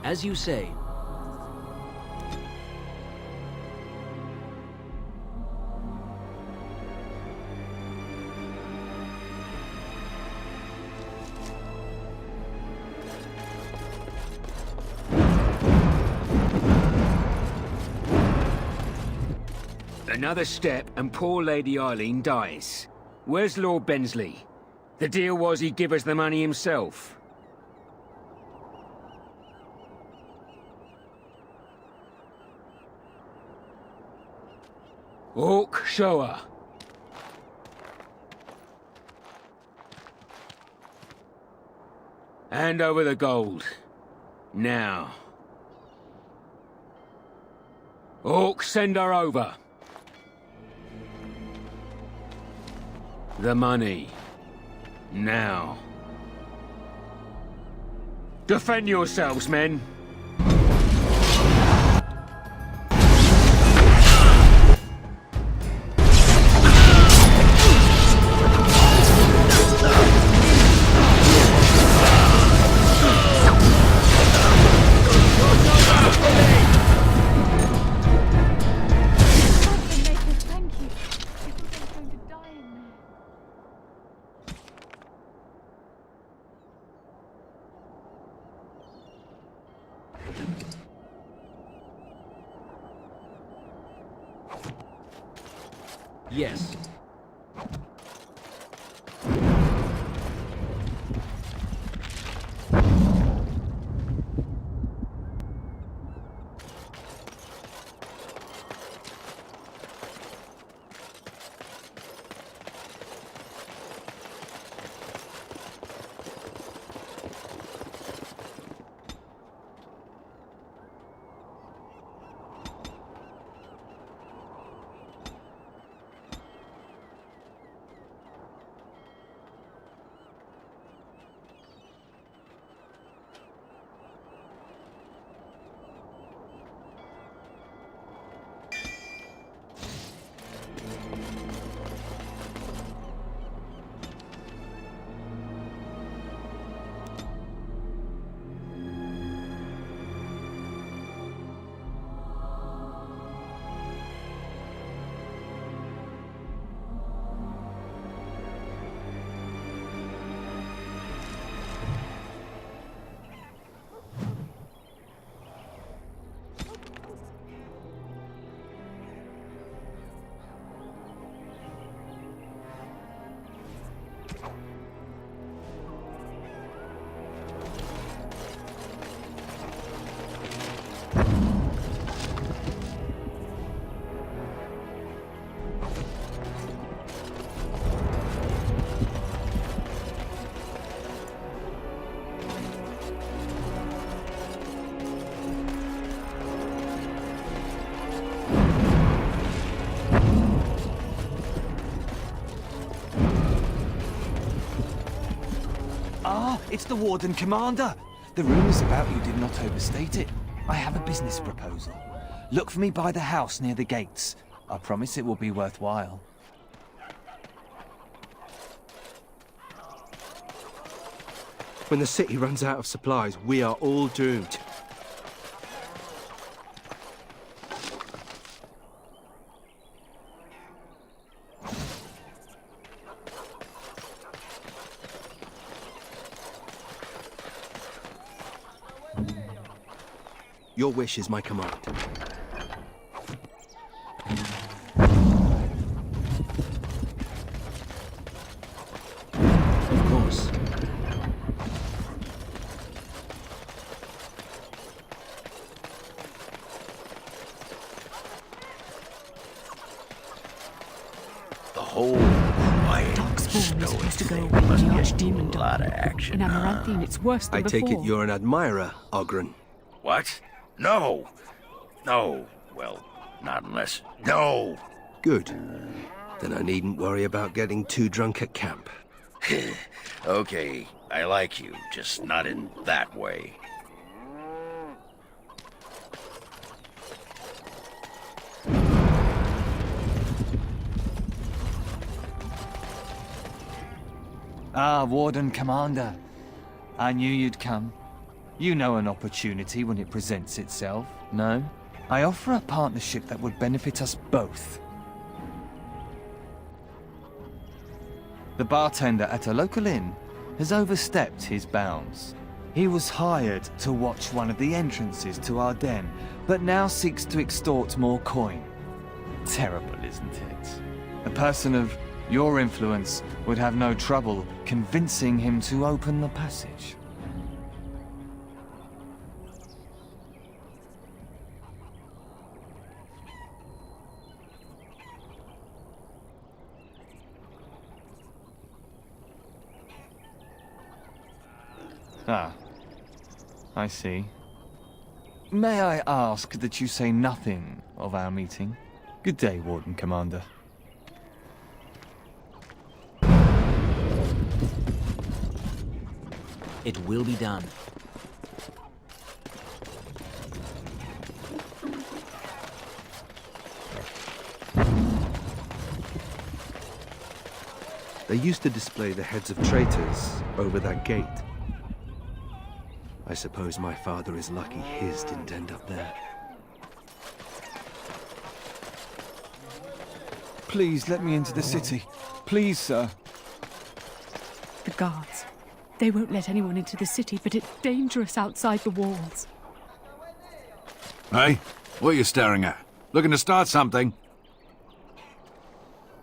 As you say. Another step and poor Lady Eileen dies. Where's Lord Bensley? The deal was he'd give us the money himself. Orc, show her. Hand over the gold. Now. Orc, send her over. The money. Now. Defend yourselves, men. Yes. It's the Warden Commander! The rumours about you did not overstate it. I have a business proposal. Look for me by the house near the gates. I promise it will be worthwhile. When the city runs out of supplies, we are all doomed. Your wish is my command. Of course. The whole quiet, Darkspawn was supposed to go stoic away thing must with the get Archdemon a lot of died. action. In Amaranthine, it's worse than I before. take it you're an admirer, Ogren. What? No. No. Well, not unless... No! Good. Then I needn't worry about getting too drunk at camp. Okay, I like you, just not in that way. Ah, Warden Commander. I knew you'd come. You know an opportunity when it presents itself, no? I offer a partnership that would benefit us both. The bartender at a local inn has overstepped his bounds. He was hired to watch one of the entrances to our den, but now seeks to extort more coin. Terrible, isn't it? A person of your influence would have no trouble convincing him to open the passage. Ah, I see. May I ask that you say nothing of our meeting? Good day, Warden Commander. It will be done. They used to display the heads of traitors over that gate. I suppose my father is lucky his didn't end up there. Please let me into the city. Please, sir. The guards. They won't let anyone into the city, but it's dangerous outside the walls. Hey, what are you staring at? Looking to start something?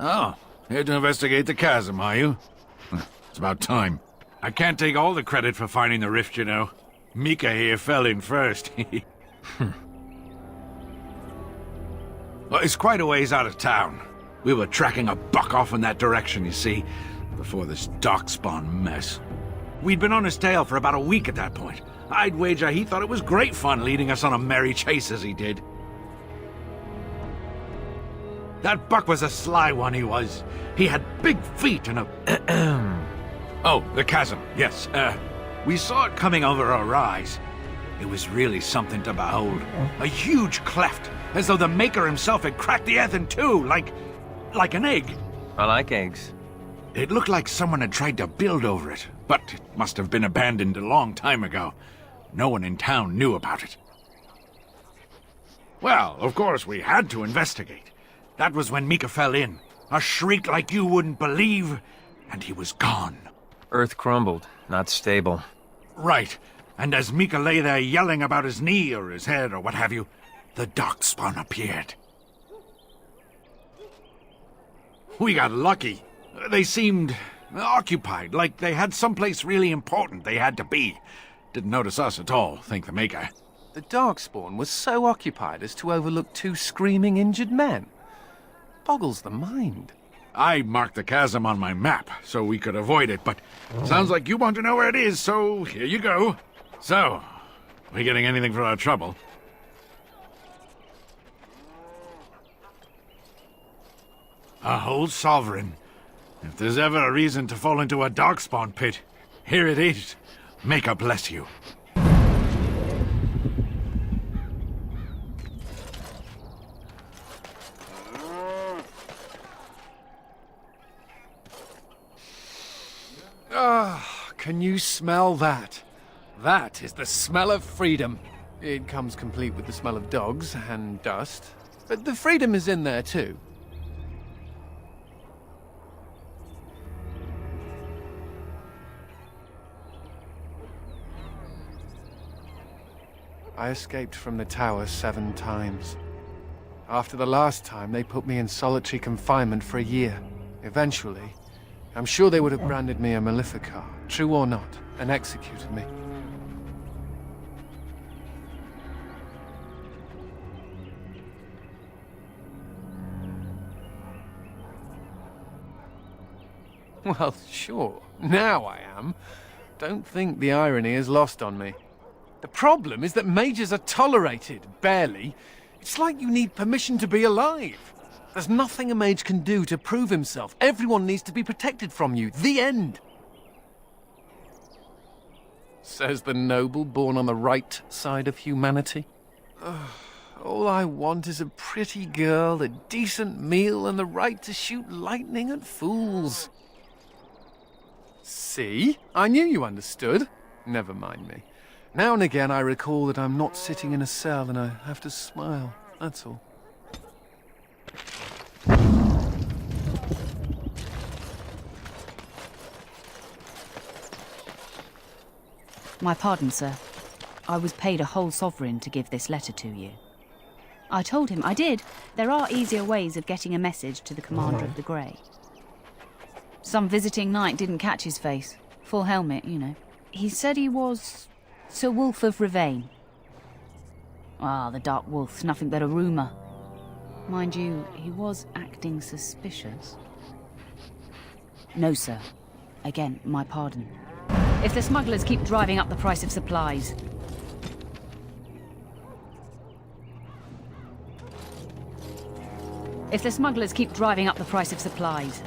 Oh, here to investigate the chasm, are you? It's about time. I can't take all the credit for finding the rift, you know. Mika here fell in first. Well, it's quite a ways out of town. We were tracking a buck off in that direction, you see, before this darkspawn mess. We'd been on his tail for about a week at that point. I'd wager he thought it was great fun leading us on a merry chase as he did. That buck was a sly one, he was. He had big feet and a... Oh, the chasm, yes. We saw it coming over a rise. It was really something to behold. A huge cleft, as though the Maker himself had cracked the earth in two, like an egg. I like eggs. It looked like someone had tried to build over it, but it must have been abandoned a long time ago. No one in town knew about it. Well, of course, we had to investigate. That was when Mika fell in. A shriek like you wouldn't believe, and he was gone. Earth crumbled, not stable. Right, and as Mika lay there yelling about his knee or his head or what have you, the darkspawn appeared. We got lucky. They seemed occupied, like they had someplace really important they had to be. Didn't notice us at all, thank the Maker. The Darkspawn was so occupied as to overlook two screaming injured men. Boggles the mind. I marked the chasm on my map so we could avoid it, but sounds like you want to know where it is, so here you go. So, we getting anything for our trouble? A whole sovereign. If there's ever a reason to fall into a darkspawn pit, here it is. Maker bless you. Can you smell that? That is the smell of freedom. It comes complete with the smell of dogs and dust, but the freedom is in there too. I escaped from the tower 7 times. After the last time, they put me in solitary confinement for a year. Eventually, I'm sure they would have branded me a Maleficar, true or not, and executed me. Well, sure, now I am. Don't think the irony is lost on me. The problem is that mages are tolerated, barely. It's like you need permission to be alive. There's nothing a mage can do to prove himself. Everyone needs to be protected from you. The end. Says the noble born on the right side of humanity. All I want is a pretty girl, a decent meal, and the right to shoot lightning at fools. See? I knew you understood. Never mind me. Now and again I recall that I'm not sitting in a cell and I have to smile, that's all. My pardon, sir. I was paid a whole sovereign to give this letter to you. I told him I did. There are easier ways of getting a message to the Commander of the Grey. Some visiting knight didn't catch his face. Full helmet, you know. He said he was Sir Wolf of Ravane. Ah, the Dark Wolf's nothing but a rumour. Mind you, he was acting suspicious. No, sir. Again, my pardon. If the smugglers keep driving up the price of supplies... If the smugglers keep driving up the price of supplies...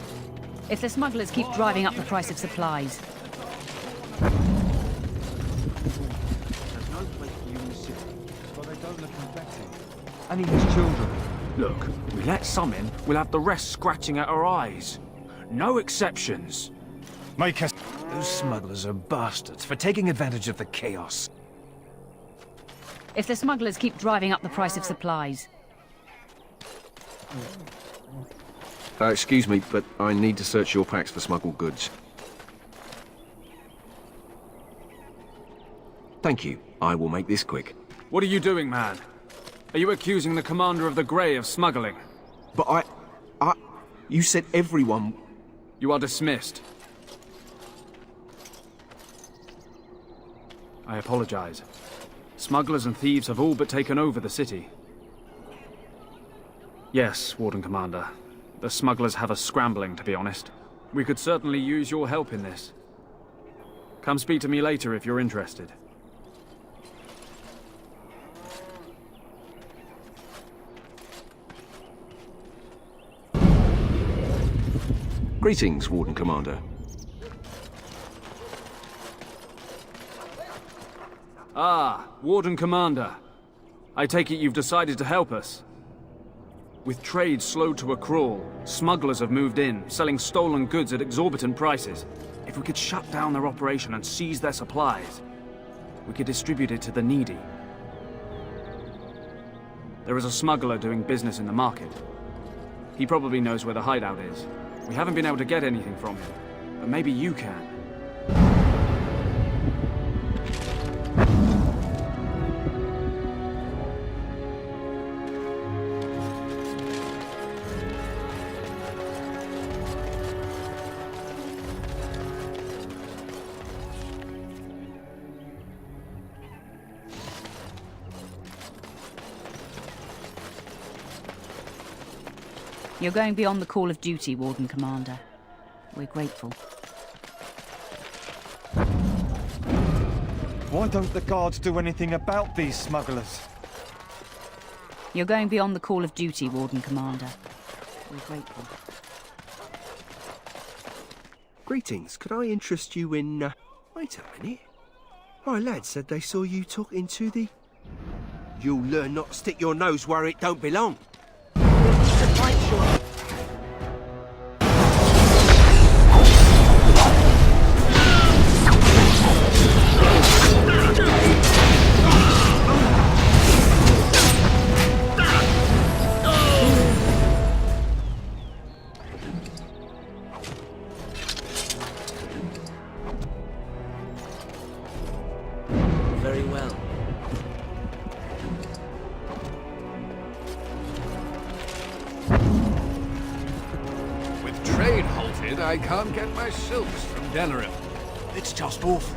If the smugglers keep driving up the price of supplies... There's no place for you in the city, but they don't look infected. And he has children. Look, we let some in, we'll have the rest scratching at our eyes. No exceptions. Make us... Those smugglers are bastards for taking advantage of the chaos. If the smugglers keep driving up the price of supplies... Excuse me, but I need to search your packs for smuggled goods. Thank you. I will make this quick. What are you doing, man? Are you accusing the Commander of the Grey of smuggling? But you said everyone... You are dismissed. I apologize. Smugglers and thieves have all but taken over the city. Yes, Warden Commander. The smugglers have us scrambling, to be honest. We could certainly use your help in this. Come speak to me later if you're interested. Greetings, Warden Commander. Ah, Warden Commander. I take it you've decided to help us. With trade slowed to a crawl, smugglers have moved in, selling stolen goods at exorbitant prices. If we could shut down their operation and seize their supplies, we could distribute it to the needy. There is a smuggler doing business in the market. He probably knows where the hideout is. We haven't been able to get anything from him, but maybe you can. You're going beyond the call of duty, Warden Commander. We're grateful. Why don't the guards do anything about these smugglers? You're going beyond the call of duty, Warden Commander. We're grateful. Greetings. Could I interest you in... Wait a minute. My lad said they saw you talking to the... You'll learn not to stick your nose where it don't belong. Very well. With trade halted, I can't get my silks from Denerim. It's just awful.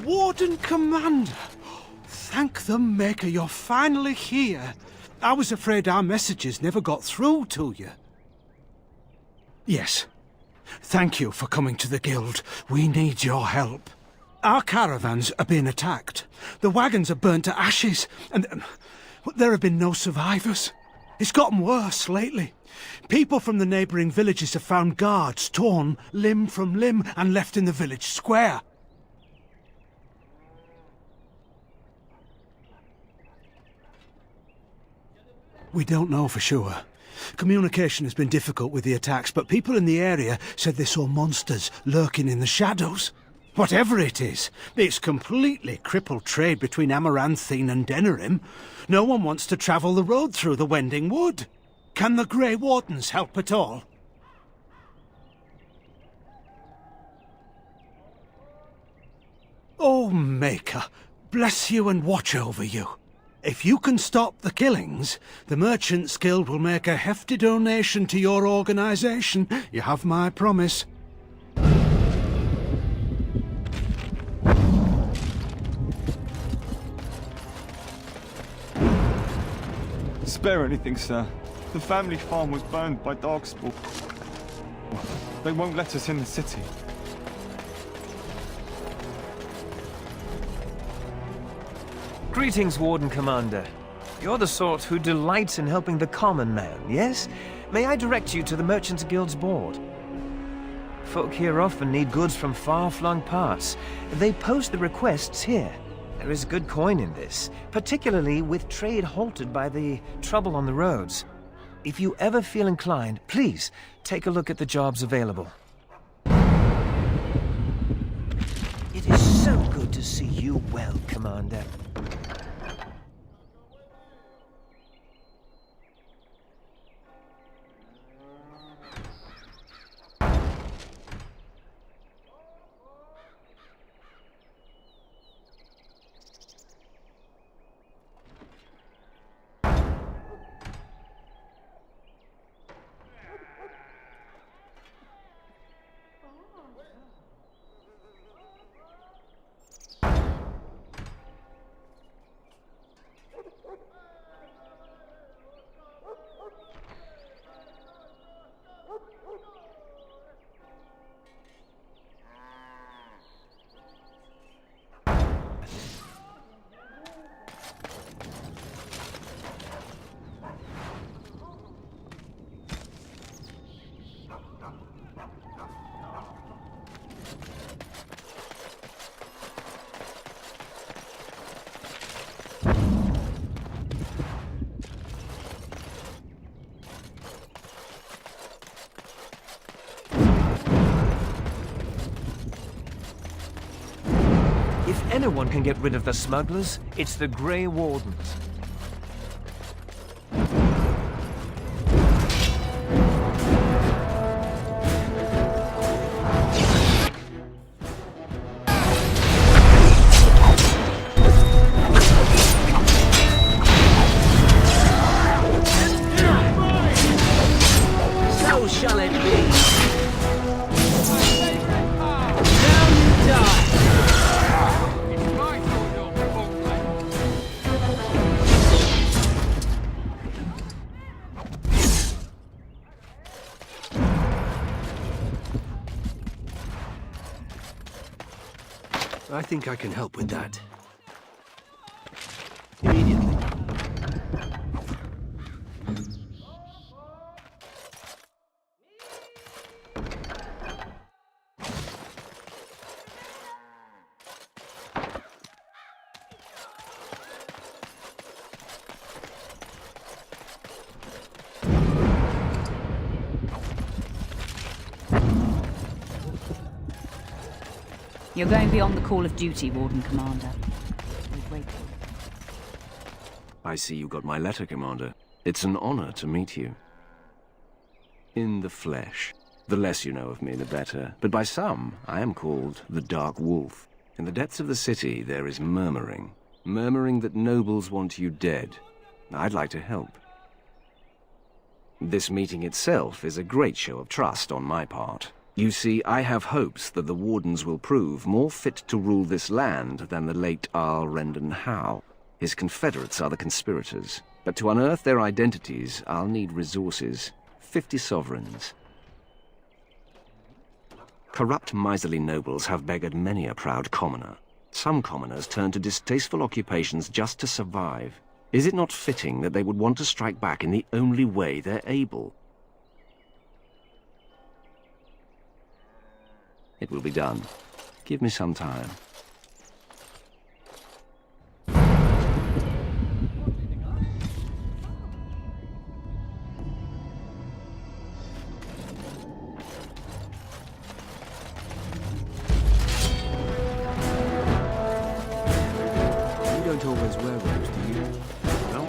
Warden Commander! Thank the Maker you're finally here. I was afraid our messages never got through to you. Yes. Thank you for coming to the Guild. We need your help. Our caravans are being attacked. The wagons are burnt to ashes, and there have been no survivors. It's gotten worse lately. People from the neighbouring villages have found guards torn limb from limb and left in the village square. We don't know for sure. Communication has been difficult with the attacks, but people in the area said they saw monsters lurking in the shadows. Whatever it is, it's completely crippled trade between Amaranthine and Denerim. No one wants to travel the road through the Wending Wood. Can the Grey Wardens help at all? Oh, Maker, bless you and watch over you. If you can stop the killings, the Merchants Guild will make a hefty donation to your organisation. You have my promise. Spare anything, sir. The family farm was burned by Darkspawn. They won't let us in the city. Greetings, Warden Commander. You're the sort who delights in helping the common man, yes? May I direct you to the Merchants Guild's board? Folk here often need goods from far-flung parts. They post the requests here. There is good coin in this, particularly with trade halted by the trouble on the roads. If you ever feel inclined, please take a look at the jobs available. It is so good to see you well, Commander. If anyone can get rid of the smugglers, it's the Grey Wardens. So shall it be. Now you die. I think I can help with that. Immediately. You're going beyond the call of duty, Warden Commander. I'm grateful. I see you got my letter, Commander. It's an honor to meet you. In the flesh. The less you know of me, the better. But by some, I am called the Dark Wolf. In the depths of the city, there is murmuring. Murmuring that nobles want you dead. I'd like to help. This meeting itself is a great show of trust on my part. You see, I have hopes that the Wardens will prove more fit to rule this land than the late Arl Rendon Howe. His confederates are the conspirators. But to unearth their identities, I'll need resources. 50 sovereigns. Corrupt, miserly nobles have beggared many a proud commoner. Some commoners turn to distasteful occupations just to survive. Is it not fitting that they would want to strike back in the only way they're able? It will be done. Give me some time. You don't always wear robes, do you? No,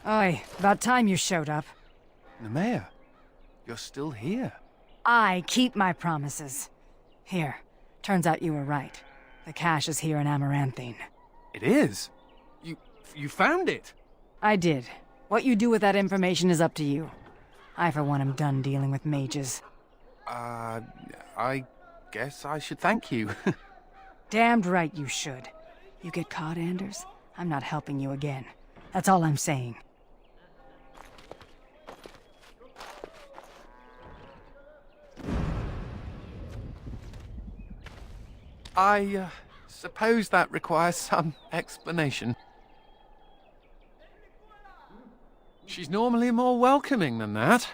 Oi, about time you showed up. Nemea, you're still here. I keep my promises. Here, turns out you were right. The cache is here in Amaranthine. It is? You found it? I did. What you do with that information is up to you. I, for one, am done dealing with mages. I guess I should thank you. Damned right you should. You get caught, Anders, I'm not helping you again. That's all I'm saying. I suppose that requires some explanation. She's normally more welcoming than that.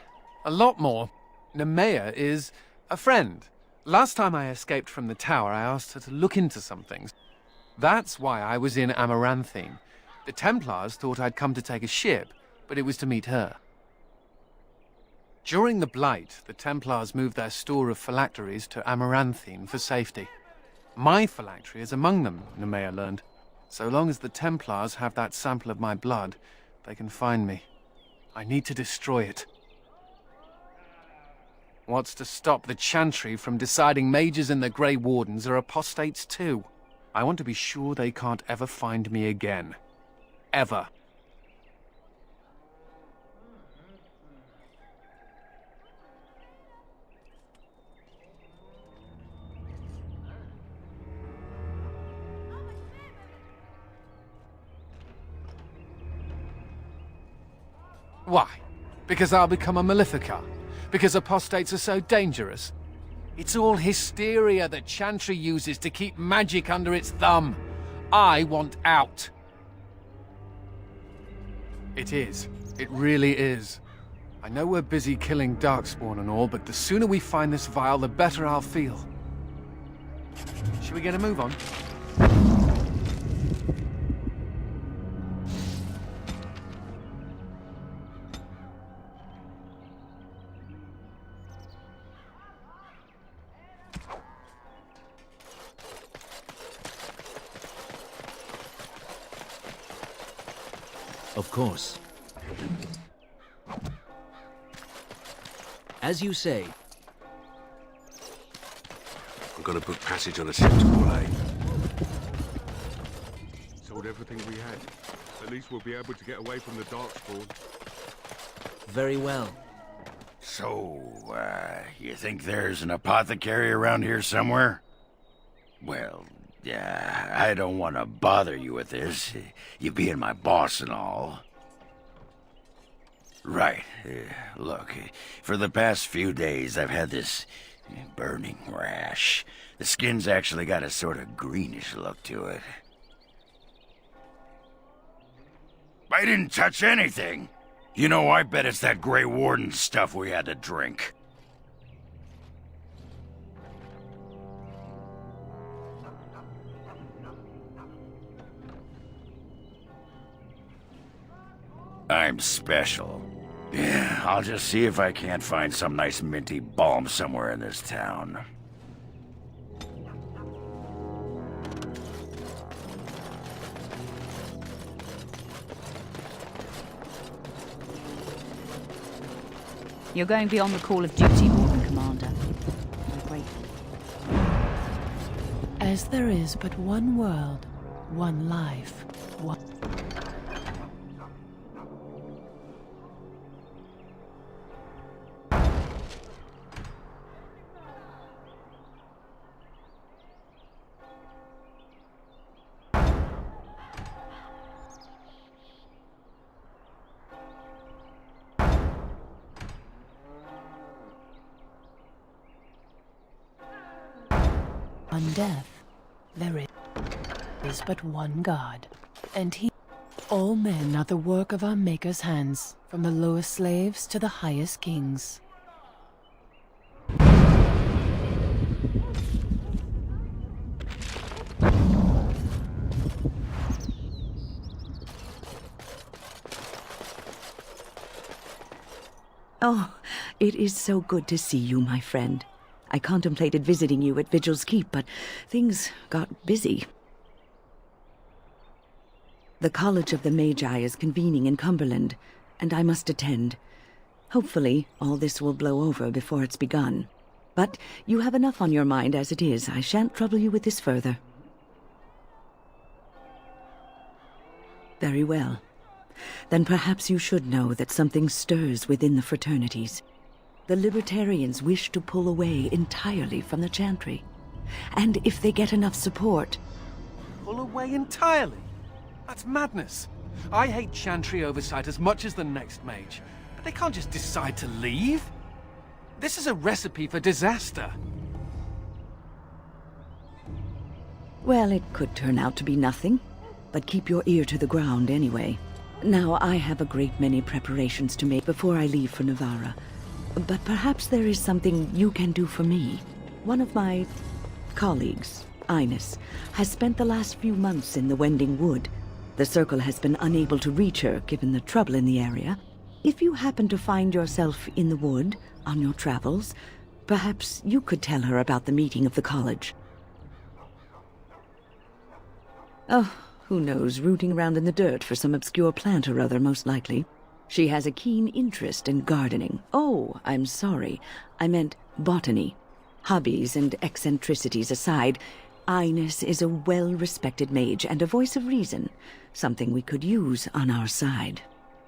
A lot more. Nemea is a friend. Last time I escaped from the tower, I asked her to look into some things. That's why I was in Amaranthine. The Templars thought I'd come to take a ship, but it was to meet her. During the Blight, the Templars moved their store of phylacteries to Amaranthine for safety. My phylactery is among them, Nemea learned. So long as the Templars have that sample of my blood, they can find me. I need to destroy it. What's to stop the Chantry from deciding mages and the Grey Wardens are apostates too? I want to be sure they can't ever find me again. Ever. Why? Because I'll become a Malefica? Because apostates are so dangerous? It's all hysteria that Chantry uses to keep magic under its thumb. I want out. It is. It really is. I know we're busy killing Darkspawn and all, but the sooner we find this vial, the better I'll feel. Should we get a move on? Of course. As you say. I'm gonna book passage on a ship to Morrigan. Sold everything we had. At least we'll be able to get away from the Darkspawn. Very well. So, you think there's an apothecary around here somewhere? Well, yeah, I don't want to bother you with this, you being my boss and all. Right, look, for the past few days I've had this burning rash. The skin's actually got a sort of greenish look to it. I didn't touch anything. You know, I bet it's that Grey Warden stuff we had to drink. I'm special. Yeah, I'll just see if I can't find some nice minty balm somewhere in this town. You're going beyond the call of duty, Morrigan, Commander. I'm grateful. As there is but one world, one life, one... One death, there is but one God, and he... All men are the work of our Maker's hands, from the lowest slaves to the highest kings. Oh, it is so good to see you, my friend. I contemplated visiting you at Vigil's Keep, but things got busy. The College of the Magi is convening in Cumberland, and I must attend. Hopefully, all this will blow over before it's begun. But you have enough on your mind as it is. I shan't trouble you with this further. Very well. Then perhaps you should know that something stirs within the fraternities. The Libertarians wish to pull away entirely from the Chantry. And if they get enough support... Pull away entirely? That's madness. I hate Chantry oversight as much as the next mage, but they can't just decide to leave. This is a recipe for disaster. Well, it could turn out to be nothing, but keep your ear to the ground anyway. Now, I have a great many preparations to make before I leave for Navarra. But perhaps there is something you can do for me. One of my colleagues, Ines, has spent the last few months in the Wending Wood. The Circle has been unable to reach her, given the trouble in the area. If you happen to find yourself in the wood on your travels, perhaps you could tell her about the meeting of the college. Oh, who knows, rooting around in the dirt for some obscure plant or other, most likely. She has a keen interest in gardening. Oh, I'm sorry. I meant botany. Hobbies and eccentricities aside, Ines is a well-respected mage and a voice of reason, something we could use on our side.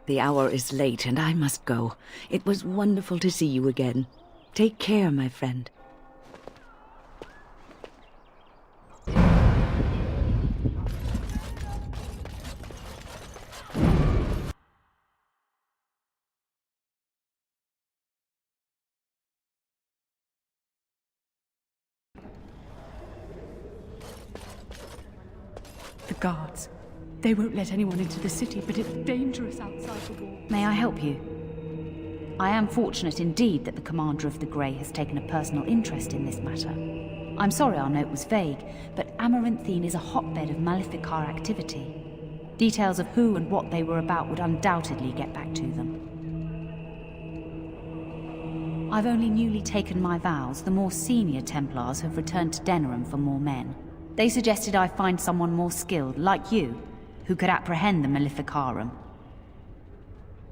The hour is late and I must go. It was wonderful to see you again. Take care, my friend. The guards. They won't let anyone into the city, but it's dangerous outside the wall. May I help you? I am fortunate indeed that the Commander of the Grey has taken a personal interest in this matter. I'm sorry our note was vague, but Amaranthine is a hotbed of Maleficar activity. Details of who and what they were about would undoubtedly get back to them. I've only newly taken my vows. The more senior Templars have returned to Denerim for more men. They suggested I find someone more skilled, like you, who could apprehend the Maleficarum.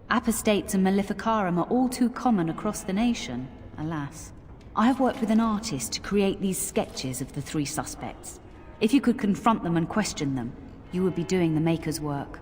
Apostates and Maleficarum are all too common across the nation, alas. I have worked with an artist to create these sketches of the three suspects. If you could confront them and question them, you would be doing the Maker's work.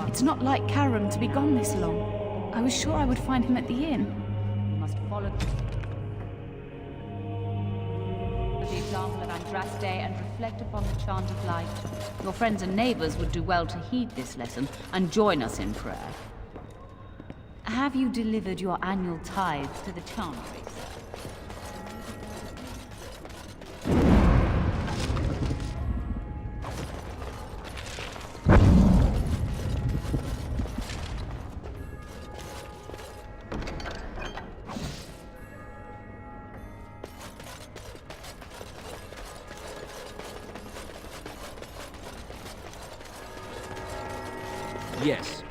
It's not like Karam to be gone this long. I was sure I would find him at the inn. You must follow the example of Andraste and reflect upon the chant of light. Your friends and neighbors would do well to heed this lesson and join us in prayer. Have you delivered your annual tithes to the Chantry, sir? Yes.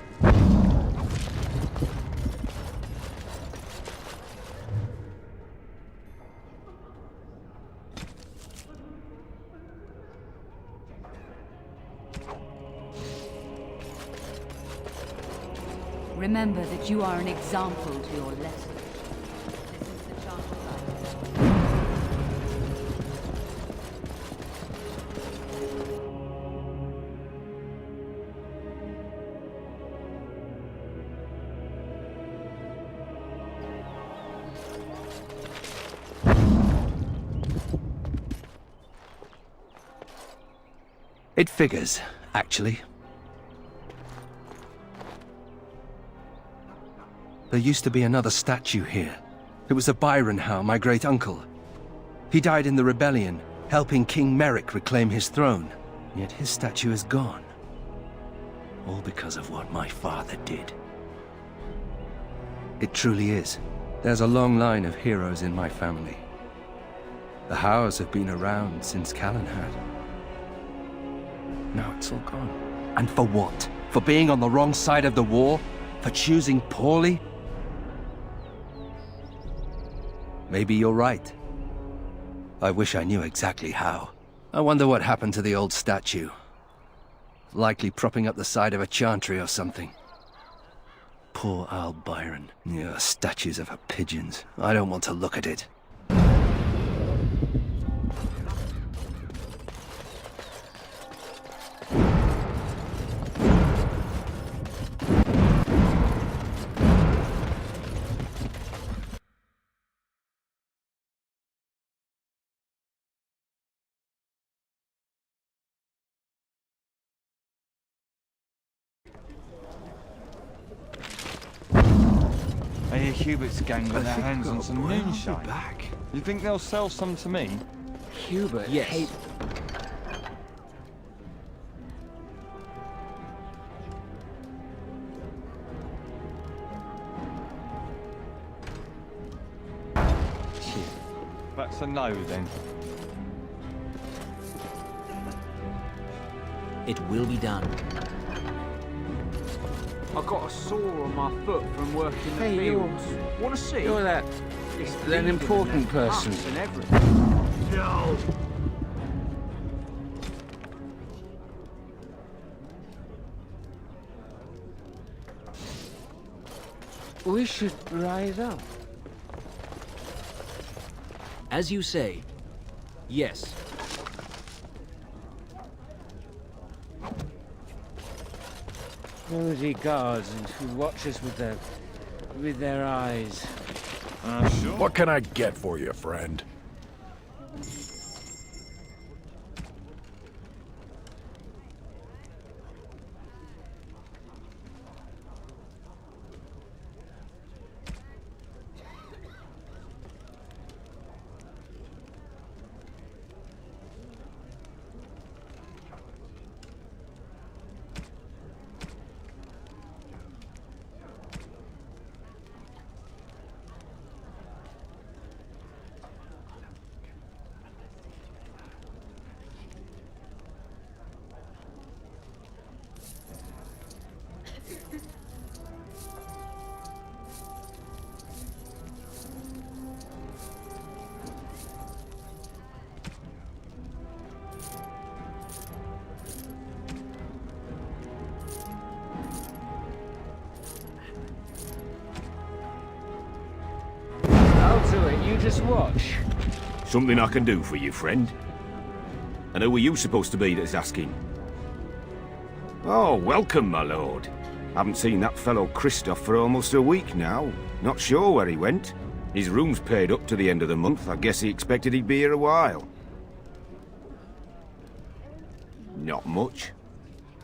Remember that you are an example to your letters. This is the chance It figures, actually. There used to be another statue here. It was a Byron Howe, my great-uncle. He died in the rebellion, helping King Merrick reclaim his throne. Yet his statue is gone. All because of what my father did. It truly is. There's a long line of heroes in my family. The Howes have been around since Callan had. Now it's all gone. And for what? For being on the wrong side of the war? For choosing poorly? Maybe you're right. I wish I knew exactly how. I wonder what happened to the old statue. Likely propping up the side of a chantry or something. Poor Al Byron. Yeah, statues of her pigeons. I don't want to look at it. I hear Hubert's gang got their hands on some moonshine. You think they'll sell some to me? Hubert? Yes. That's a no, then. It will be done. I got a sore on my foot from working the fields. Want to see? You're that... It's an important person. And everything. No! We should rise up. As you say. Yes. Cozy guards who watch us with their eyes. Sure. What can I get for you, friend? You just watch. Something I can do for you, friend. And who are you supposed to be that's asking? Oh, welcome, my lord. Haven't seen that fellow Christoph for almost a week now. Not sure where he went. His room's paid up to the end of the month. I guess he expected he'd be here a while. Not much.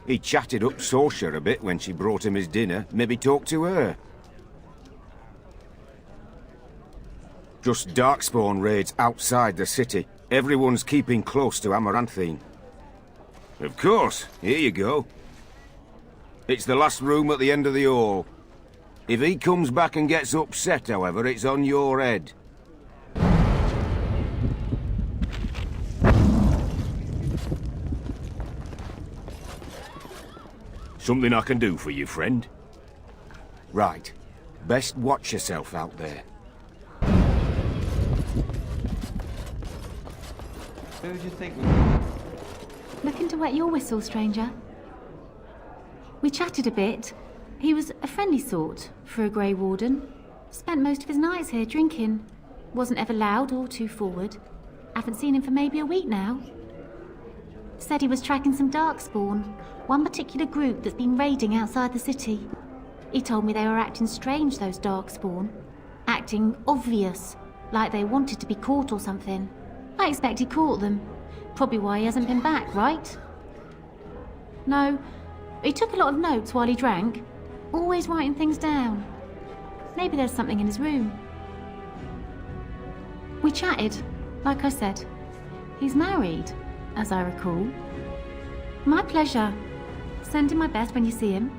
He chatted up Sorsha a bit when she brought him his dinner. Maybe talked to her. Just Darkspawn raids outside the city. Everyone's keeping close to Amaranthine. Of course. Here you go. It's the last room at the end of the hall. If he comes back and gets upset, however, it's on your head. Something I can do for you, friend? Right. Best watch yourself out there. Who do you think? Looking to wet your whistle, stranger. We chatted a bit. He was a friendly sort for a Grey Warden. Spent most of his nights here drinking. Wasn't ever loud or too forward. Haven't seen him for maybe a week now. Said he was tracking some Darkspawn, one particular group that's been raiding outside the city. He told me they were acting strange, those Darkspawn. Acting obvious, like they wanted to be caught or something. I expect he caught them. Probably why he hasn't been back, right? No, he took a lot of notes while he drank. Always writing things down. Maybe there's something in his room. We chatted, like I said. He's married, as I recall. My pleasure. Send him my best when you see him.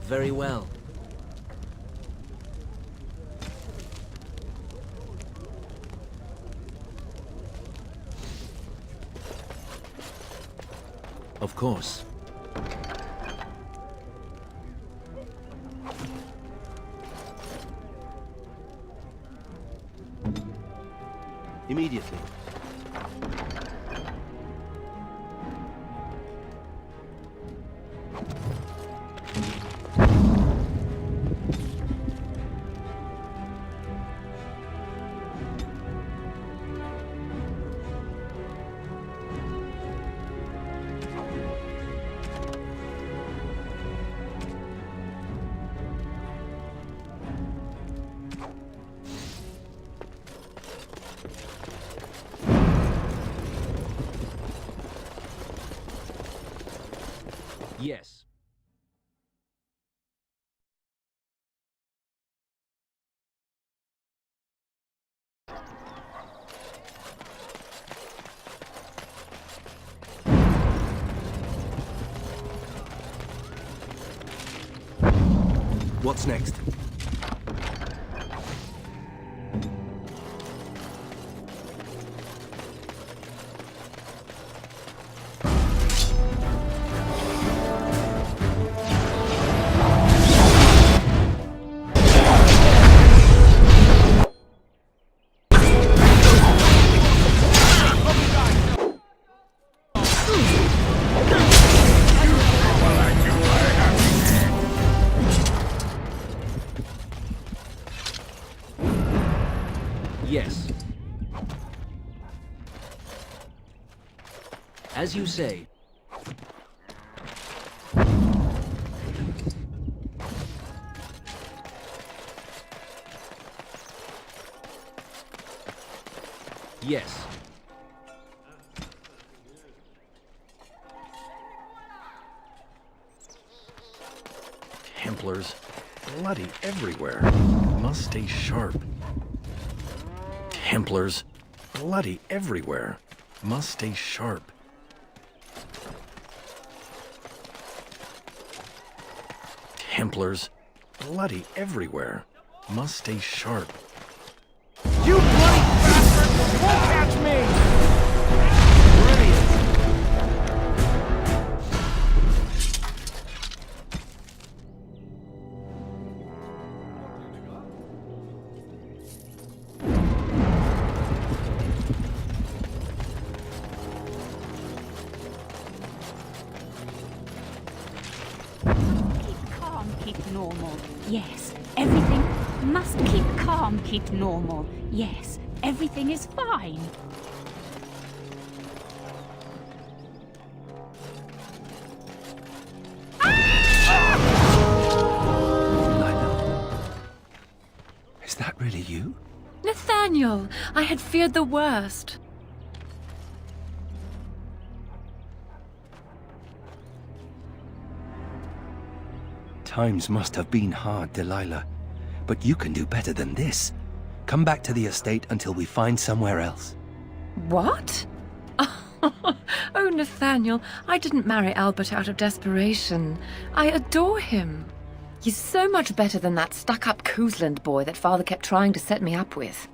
Very well. Of course. Immediately. Yes. What's next? Yes. As you say. Yes. Templars. Bloody everywhere. Must stay sharp. Templars. Bloody everywhere. Must stay sharp. Templars. bloody everywhere. Must stay sharp. You bloody bastard! Won't catch me! Brilliant. Keep normal. Yes, everything must keep calm, keep normal. Yes, everything is fine. Is that really you? Nathaniel, I had feared the worst. Times must have been hard, Delilah. But you can do better than this. Come back to the estate until we find somewhere else. What? Oh, Nathaniel, I didn't marry Albert out of desperation. I adore him. He's so much better than that stuck-up Cousland boy that Father kept trying to set me up with.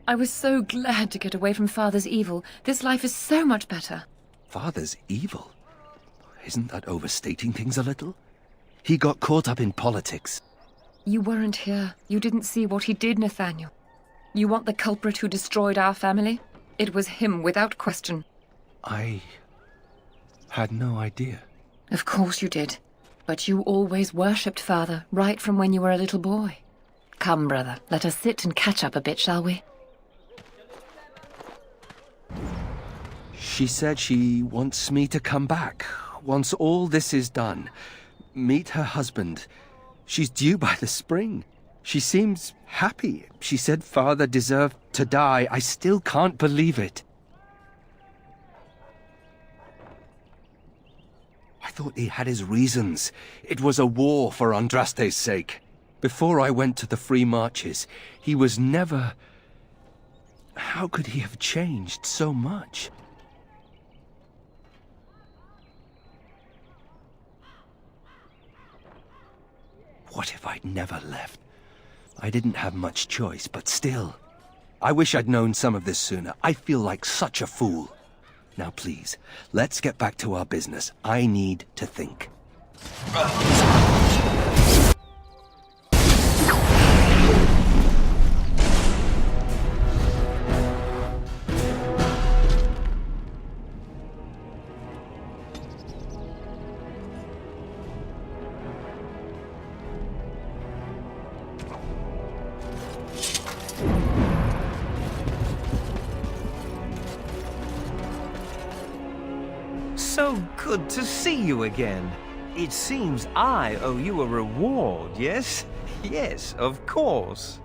I was so glad to get away from Father's evil. This life is so much better. Father's evil? Isn't that overstating things a little? He got caught up in politics. You weren't here. You didn't see what he did, Nathaniel. You want the culprit who destroyed our family? It was him, without question. I had no idea. Of course you did. But you always worshipped Father, right from when you were a little boy. Come, brother, let us sit and catch up a bit, shall we? She said she wants me to come back. Once all this is done. Meet her husband. She's due by the spring. She seems happy. She said Father deserved to die. I still can't believe it. I thought he had his reasons. It was a war for Andraste's sake. Before I went to the Free Marches, he was never... How could he have changed so much? What if I'd never left? I didn't have much choice, but still. I wish I'd known some of this sooner. I feel like such a fool. Now please, let's get back to our business. I need to think. So good to see you again. It seems I owe you a reward, yes? Yes, of course.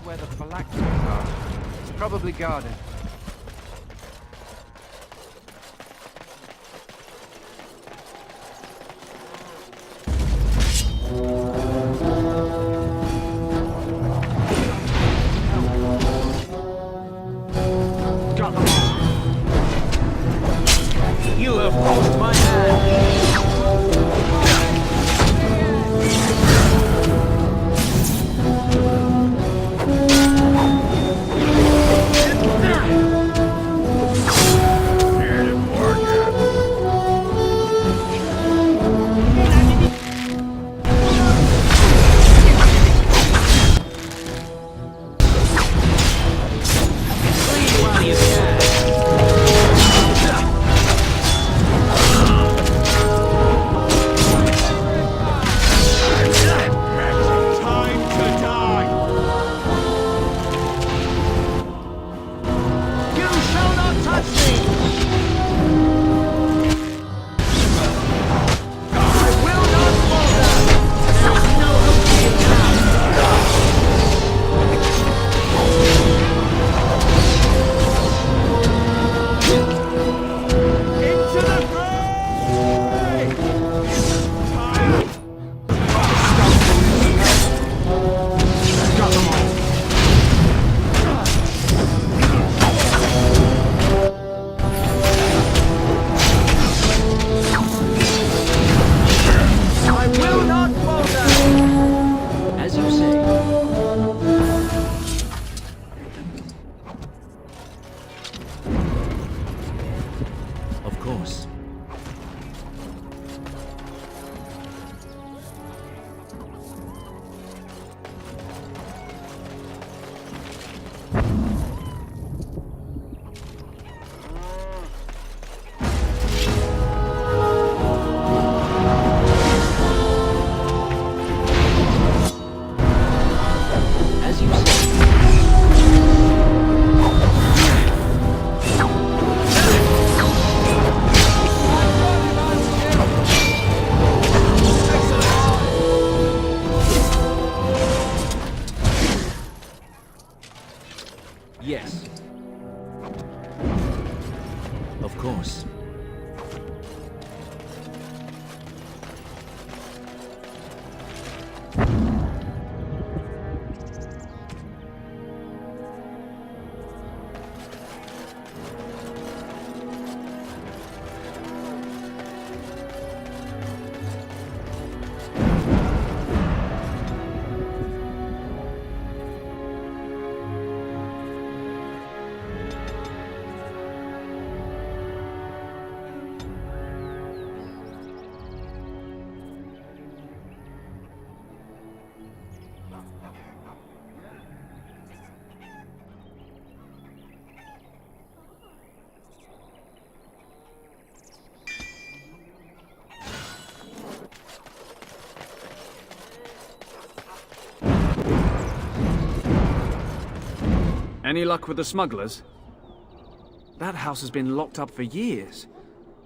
Where the phylacteries are. It's probably guarded. Got them all. You have forced my hand. course. As you say. Yes. Of course. Any luck with the smugglers? That house has been locked up for years.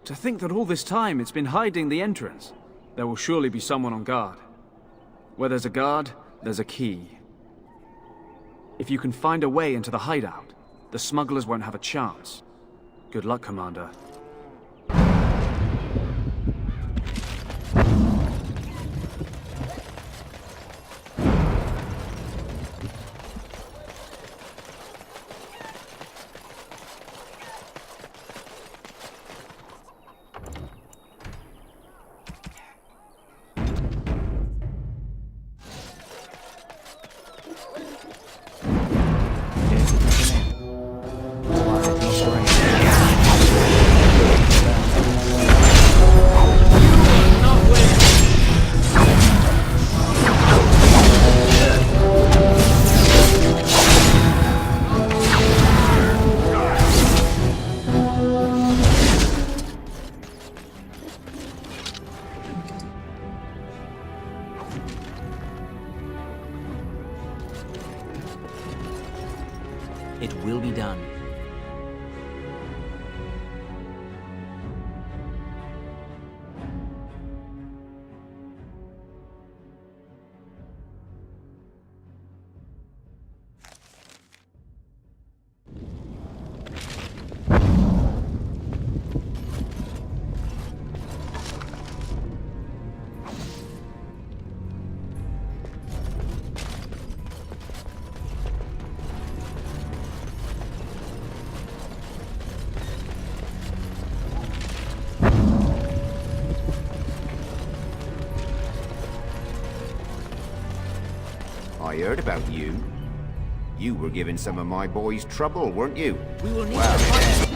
To think that all this time it's been hiding the entrance. There will surely be someone on guard. Where there's a guard, there's a key. If you can find a way into the hideout, the smugglers won't have a chance. Good luck, Commander. It will be done. I heard about you. You were giving some of my boys trouble, weren't you? We will need to find...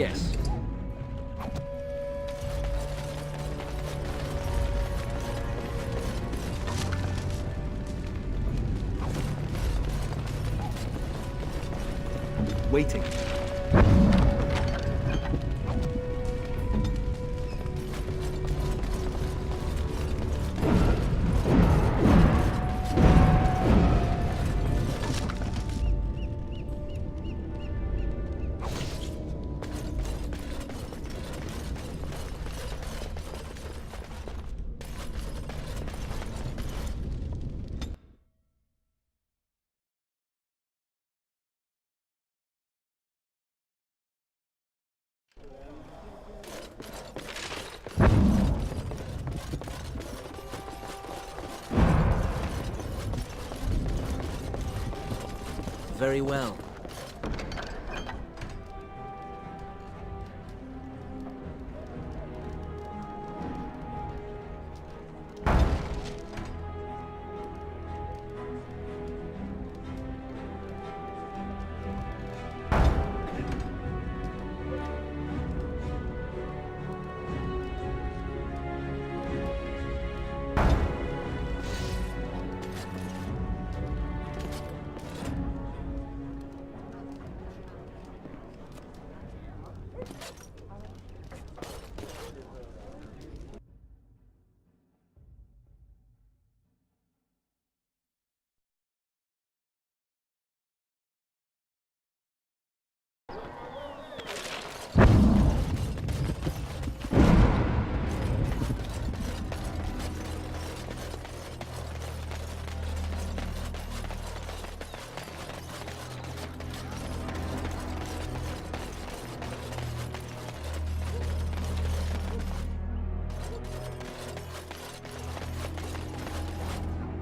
Yes. Waiting. Very well.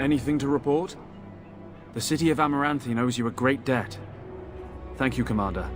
Anything to report? The city of Amaranthine owes you a great debt. Thank you, Commander.